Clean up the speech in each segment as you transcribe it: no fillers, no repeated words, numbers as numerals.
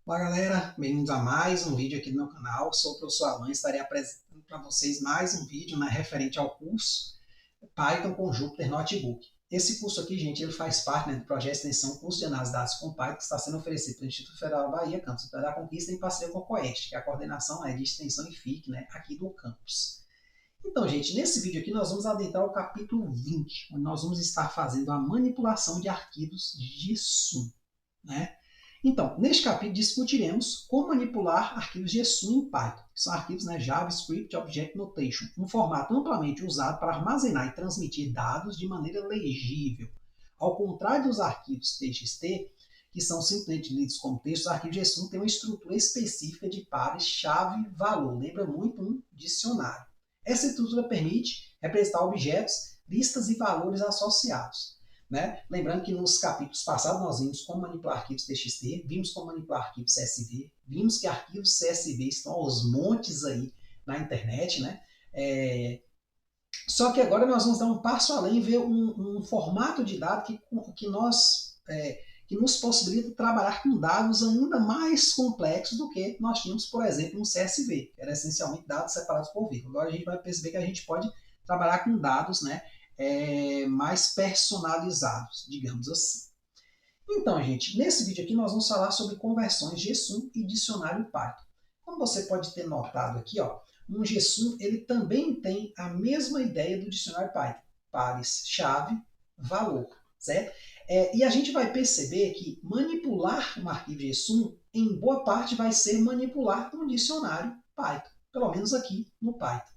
Olá galera, bem-vindos a mais um vídeo aqui no meu canal. Sou o professor Alan e estarei apresentando para vocês mais um vídeo referente ao curso Python com Jupyter Notebook. Esse curso aqui, gente, ele faz parte do projeto de extensão Curso de Análise de Dados com Python, que está sendo oferecido pelo Instituto Federal da Bahia, Campus Vitória da Conquista, em parceria com a COEST, que é a coordenação de extensão e FIC aqui do campus. Então, gente, nesse vídeo aqui nós vamos adentrar o capítulo 20, onde nós vamos estar fazendo a manipulação de arquivos JSON, né? Então, neste capítulo discutiremos como manipular arquivos JSON em Python, que são arquivos JavaScript Object Notation, um formato amplamente usado para armazenar e transmitir dados de maneira legível. Ao contrário dos arquivos TXT, que são simplesmente lidos como texto, os arquivos JSON têm uma estrutura específica de pares chave-valor, lembra muito um dicionário. Essa estrutura permite representar objetos, listas e valores associados. Né? Lembrando que nos capítulos passados nós vimos como manipular arquivos TXT, vimos como manipular arquivos CSV, vimos que arquivos CSV estão aos montes aí na internet, né? Só que agora nós vamos dar um passo além e ver um formato de dado que nos possibilita trabalhar com dados ainda mais complexos do que nós tínhamos, por exemplo, no CSV, que era essencialmente dados separados por vírgula. Agora a gente vai perceber que a gente pode trabalhar com dados, né? Mais personalizados, digamos assim. Então, gente, nesse vídeo aqui nós vamos falar sobre conversões JSON e dicionário Python. Como você pode ter notado aqui, ó, um JSON ele também tem a mesma ideia do dicionário Python, pares chave, valor, certo? E a gente vai perceber que manipular um arquivo JSON, em boa parte, vai ser manipular um dicionário Python, pelo menos aqui no Python,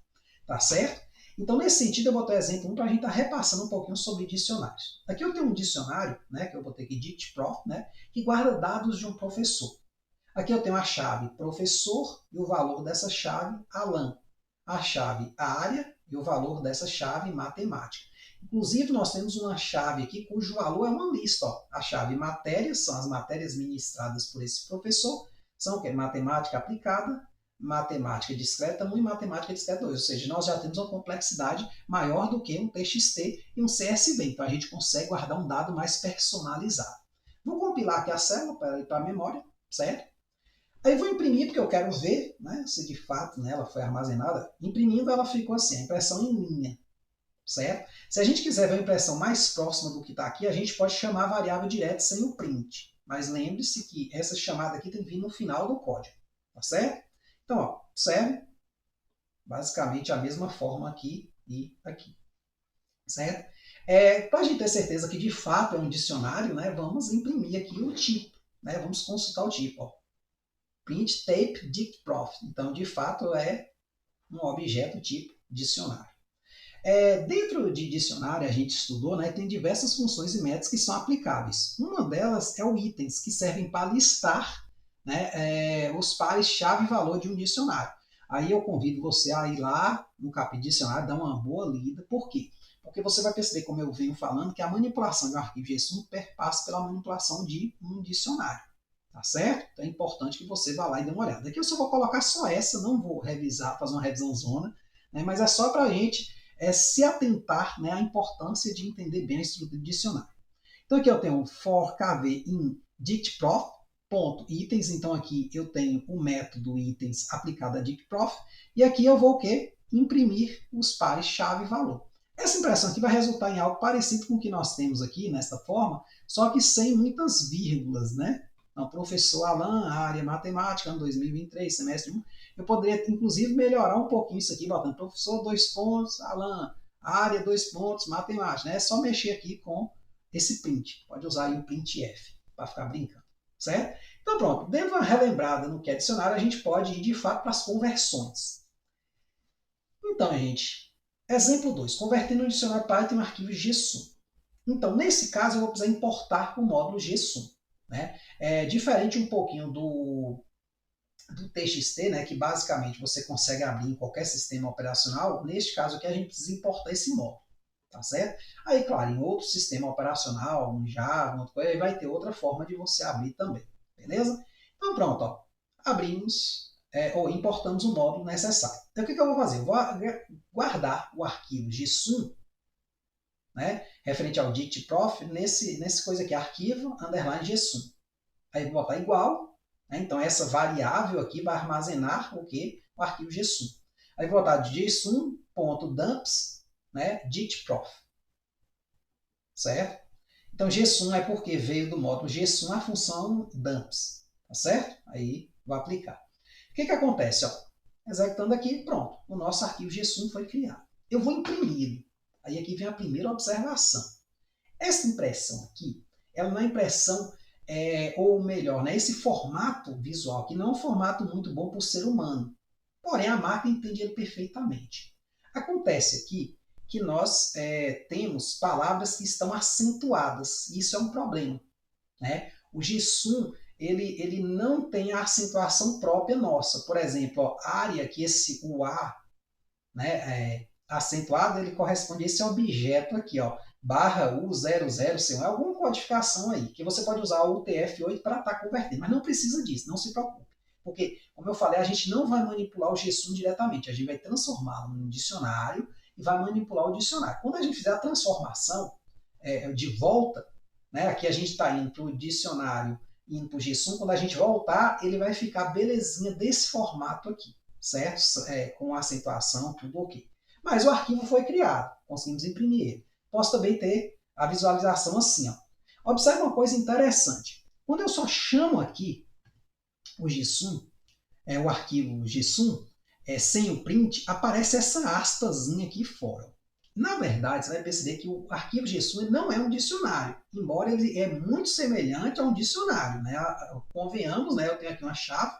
tá certo? Então, nesse sentido, eu botei o exemplo 1 para a gente estar repassando um pouquinho sobre dicionários. Aqui eu tenho um dicionário, né, que eu botei aqui, DictProf, né, que guarda dados de um professor. Aqui eu tenho a chave professor e o valor dessa chave Alan. A chave área e o valor dessa chave matemática. Inclusive, nós temos uma chave aqui cujo valor é uma lista. Ó. A chave matérias são as matérias ministradas por esse professor. São o quê? Matemática aplicada, matemática discreta 1 e matemática discreta 2. Ou seja, nós já temos uma complexidade maior do que um TXT e um CSV. Então, a gente consegue guardar um dado mais personalizado. Vou compilar aqui a célula para ir para a memória, certo? Aí vou imprimir, porque eu quero ver, né, se de fato, né, ela foi armazenada. Imprimindo, ela ficou assim, a impressão em linha, certo? Se a gente quiser ver a impressão mais próxima do que está aqui, a gente pode chamar a variável direta sem o print. Mas lembre-se que essa chamada aqui tem que vir no final do código, tá certo? Então, ó, observe, basicamente a mesma forma aqui e aqui, certo? Para a gente ter certeza que de fato é um dicionário, né, vamos imprimir aqui o tipo, né, vamos consultar o tipo, ó. Print tape DictProf. Então, de fato, é um objeto tipo dicionário. Dentro de dicionário, a gente estudou, né, tem diversas funções e métodos que são aplicáveis. Uma delas é o itens, que servem para listar, né, os pares chave e valor de um dicionário. Aí eu convido você a ir lá no capítulo dicionário, dar uma boa lida. Por quê? Porque você vai perceber, como eu venho falando, que a manipulação de um arquivo JSON perpassa pela manipulação de um dicionário. Tá certo? Então é importante que você vá lá e dê uma olhada. Aqui eu só vou colocar só essa, não vou revisar, fazer uma revisão zona, né, mas é só para a gente se atentar, né, à importância de entender bem a estrutura do dicionário. Então aqui eu tenho for kv in dictprof, ponto, itens, então aqui eu tenho o método itens aplicado a dictprof, e aqui eu vou o quê? Imprimir os pares chave e valor. Essa impressão aqui vai resultar em algo parecido com o que nós temos aqui, nesta forma, só que sem muitas vírgulas, né? Então, professor Alan, área matemática, ano 2023, semestre 1. Eu poderia, inclusive, melhorar um pouquinho isso aqui, botando professor, 2 pontos, Alan, área, 2 pontos, matemática. Né? É só mexer aqui com esse print. Pode usar aí o printf para ficar brincando, certo? Então, pronto. Dando uma relembrada no que é dicionário, a gente pode ir, de fato, para as conversões. Então, gente, exemplo 2. Convertendo um dicionário Python em um arquivo JSON. Então, nesse caso, eu vou precisar importar o módulo JSON. Né? É diferente um pouquinho do TXT, né, que basicamente você consegue abrir em qualquer sistema operacional. Neste caso aqui, a gente precisa importar esse módulo. Tá certo? Aí, claro, em outro sistema operacional, um Java, outra coisa, aí vai ter outra forma de você abrir também. Beleza? Então, pronto. Ó, abrimos ou importamos o módulo necessário. Então, o que eu vou fazer? Eu vou guardar o arquivo JSON, né, referente ao dictprof, nesse coisa aqui, arquivo, underline JSON. Aí vou botar igual, né? Então, essa variável aqui vai armazenar o quê? O arquivo JSON. Aí vou botar json.dumps, né, ditprof, certo? Então, JSON é porque veio do módulo JSON a função dumps, tá certo? Aí vou aplicar. O que acontece? Ó, executando aqui, pronto, o nosso arquivo JSON foi criado. Eu vou imprimir. Aí aqui vem a primeira observação. Essa impressão aqui, ela não é impressão, ou melhor, né, esse formato visual, que não é um formato muito bom para o ser humano. Porém, a máquina entende ele perfeitamente. Acontece aqui que nós temos palavras que estão acentuadas. Isso é um problema, né? O JSON, ele não tem a acentuação própria nossa. Por exemplo, ó, área, que o A, né, acentuado, ele corresponde a esse objeto aqui, ó, barra U00C1, é alguma codificação aí, que você pode usar o UTF-8 para estar convertendo, mas não precisa disso, não se preocupe. Porque, como eu falei, a gente não vai manipular o JSON diretamente, a gente vai transformá-lo num dicionário e vai manipular o dicionário. Quando a gente fizer a transformação de volta, né, aqui a gente está indo para o dicionário e indo para o JSON, quando a gente voltar, ele vai ficar belezinha desse formato aqui, certo? Com acentuação, tudo ok. Mas o arquivo foi criado, conseguimos imprimir ele. Posso também ter a visualização assim. Ó. Observe uma coisa interessante. Quando eu só chamo aqui o JSON, o arquivo JSON, sem o print, aparece essa aspazinha aqui fora. Na verdade, você vai perceber que o arquivo JSON não é um dicionário, embora ele é muito semelhante a um dicionário. Né? Convenhamos, né? Eu tenho aqui uma chave,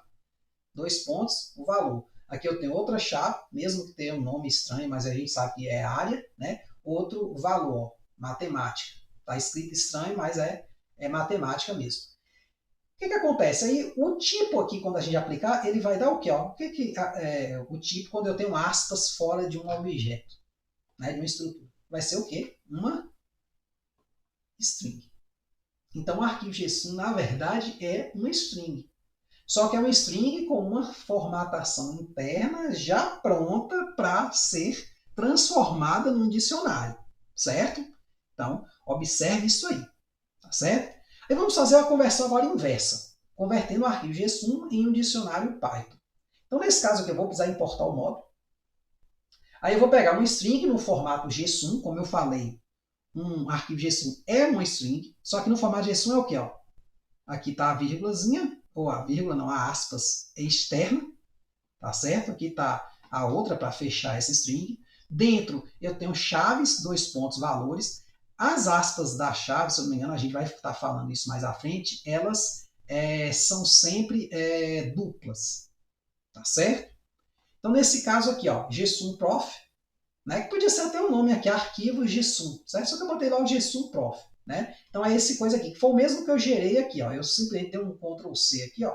2 pontos, o valor. Aqui eu tenho outra chave, mesmo que tenha um nome estranho, mas a gente sabe que é área, né? Outro valor, matemática. Está escrito estranho, mas é matemática mesmo. O que acontece? Aí o tipo aqui, quando a gente aplicar, ele vai dar o quê? Ó? O tipo quando eu tenho aspas fora de um objeto, né? De uma estrutura? Vai ser o quê? Uma string. Então o arquivo JSON, na verdade, é uma string. Só que é uma string com uma formatação interna já pronta para ser transformada num dicionário, certo? Então, observe isso aí, tá certo? Aí vamos fazer a conversão agora inversa, convertendo o arquivo JSON em um dicionário Python. Então, nesse caso aqui, eu vou precisar importar o módulo. Aí eu vou pegar uma string no formato JSON, como eu falei, um arquivo JSON é uma string, só que no formato JSON é o quê? Ó? Aqui está a vírgulazinha, ou a vírgula, não, a aspas externa, tá certo? Aqui está a outra para fechar essa string. Dentro eu tenho chaves, 2 pontos, valores. As aspas da chave, se eu não me engano, a gente vai estar falando isso mais à frente, elas são sempre duplas, tá certo? Então, nesse caso aqui, ó, JSON-prof, né, que podia ser até o nome aqui, arquivo JSON, certo? Só que eu botei lá o JSON-prof. Né? Então é esse coisa aqui, que foi o mesmo que eu gerei aqui. Ó. Eu simplesmente dei um Ctrl+C aqui, ó,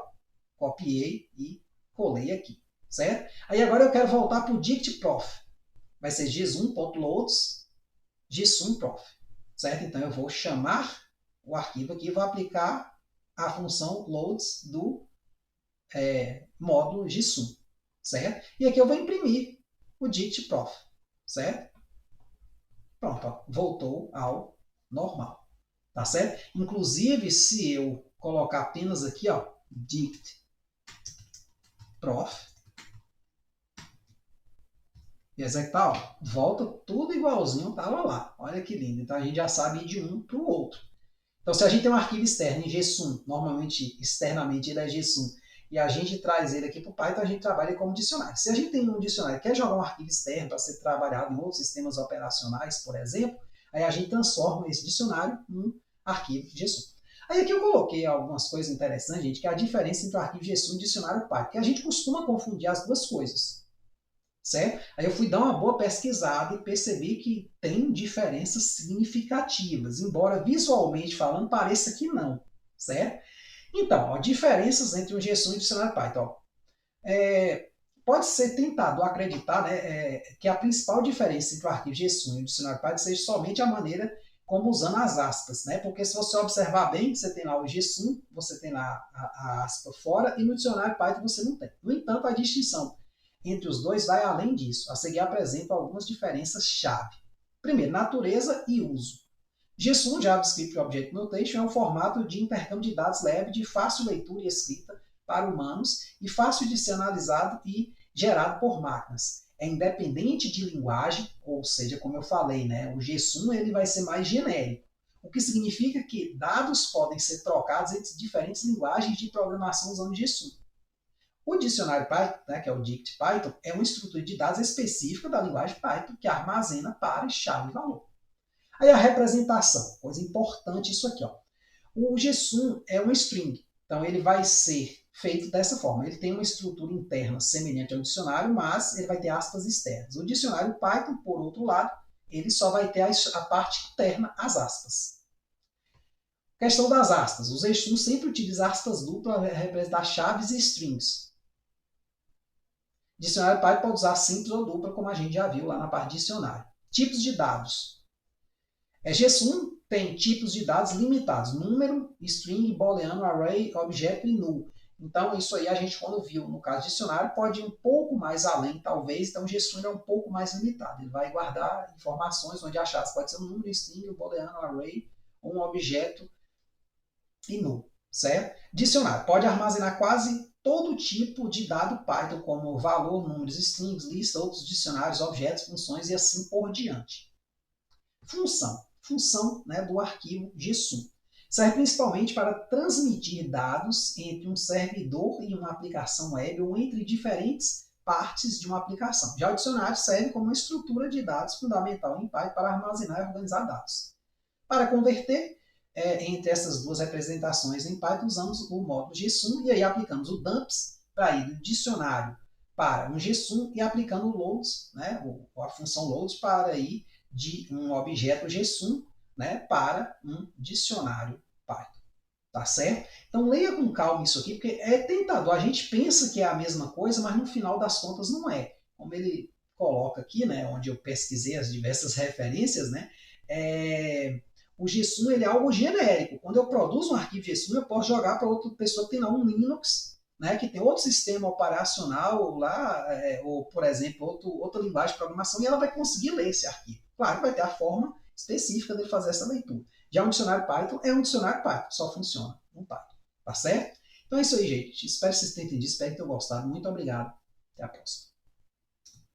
copiei e colei aqui. Certo? Aí agora eu quero voltar para o ditprof. Vai ser json.loads json.prof. Certo? Então eu vou chamar o arquivo aqui e vou aplicar a função loads do módulo json. Certo? E aqui eu vou imprimir o ditprof. Certo? Pronto, ó, voltou ao normal. Tá certo? Inclusive, se eu colocar apenas aqui, ó, dict prof e executar, ó, volta tudo igualzinho estava lá. Olha que lindo. Então a gente já sabe ir de um para o outro. Então, se a gente tem um arquivo externo em JSON, normalmente externamente ele é JSON, e a gente traz ele aqui para o Python, a gente trabalha como dicionário. Se a gente tem um dicionário e quer jogar um arquivo externo para ser trabalhado em outros sistemas operacionais, por exemplo, aí a gente transforma esse dicionário num arquivo JSON. Aí aqui eu coloquei algumas coisas interessantes, gente, que é a diferença entre o arquivo JSON e o dicionário Python, que a gente costuma confundir as duas coisas. Certo? Aí eu fui dar uma boa pesquisada e percebi que tem diferenças significativas, embora visualmente falando pareça que não, certo? Então, ó, diferenças entre o JSON e o dicionário Python. Pode ser tentado acreditar, né, que a principal diferença entre o arquivo JSON e o dicionário Python seja somente a maneira como usando as aspas, né? Porque se você observar bem, você tem lá o JSON, você tem lá a aspa fora, e no dicionário Python você não tem. No entanto, a distinção entre os dois vai além disso. A seguir apresento algumas diferenças-chave. Primeiro, natureza e uso. JSON, JavaScript Object Notation, é um formato de intercâmbio de dados leve, de fácil leitura e escrita, para humanos e fácil de ser analisado e gerado por máquinas. É independente de linguagem, ou seja, como eu falei, né, o GSUM ele vai ser mais genérico, o que significa que dados podem ser trocados entre diferentes linguagens de programação usando GSUM. O dicionário Python, né, que é o Dict Python, é uma estrutura de dados específica da linguagem Python que armazena pares, chave e valor. Aí a representação, coisa importante isso aqui. Ó. O GSUM é um string, então ele vai ser feito dessa forma. Ele tem uma estrutura interna semelhante ao dicionário, mas ele vai ter aspas externas. O dicionário Python, por outro lado, ele só vai ter a parte interna, as aspas. Questão das aspas. O GSUM sempre utiliza aspas duplas para representar chaves e strings. Dicionário Python pode usar simples ou dupla, como a gente já viu lá na parte de dicionário. Tipos de dados. GSUM tem tipos de dados limitados. Número, string, booleano, array, objeto e null. Então, isso aí a gente, quando viu no caso de dicionário, pode ir um pouco mais além, talvez. Então, o GSUM é um pouco mais limitado. Ele vai guardar informações onde achar. Pode ser um número, string, booleano, array, ou um objeto e null. Certo? Dicionário. Pode armazenar quase todo tipo de dado Python, como valor, números, strings, lista, outros dicionários, objetos, funções e assim por diante. Função, né, do arquivo GSUM. Serve principalmente para transmitir dados entre um servidor e uma aplicação web ou entre diferentes partes de uma aplicação. Já o dicionário serve como uma estrutura de dados fundamental em Python para armazenar e organizar dados. Para converter entre essas duas representações em Python, usamos o módulo GSUM e aí aplicamos o dumps para ir do dicionário para um GSUM e aplicando o loads, né, a função loads para ir de um objeto GSUM, né, para um dicionário Python. Tá certo? Então leia com calma isso aqui, porque é tentador. A gente pensa que é a mesma coisa, mas no final das contas não é. Como ele coloca aqui, né, onde eu pesquisei as diversas referências, né, o GSUM ele é algo genérico. Quando eu produzo um arquivo GSUM, eu posso jogar para outra pessoa que tem lá um Linux, né, que tem outro sistema operacional lá, ou, por exemplo, outra linguagem de programação, e ela vai conseguir ler esse arquivo. Claro que vai ter a forma específica dele fazer essa leitura. Já um dicionário Python é um dicionário Python, só funciona no Python. Tá certo? Então é isso aí, gente. Espero que vocês tenham entendido, espero que tenham gostado. Muito obrigado. Até a próxima.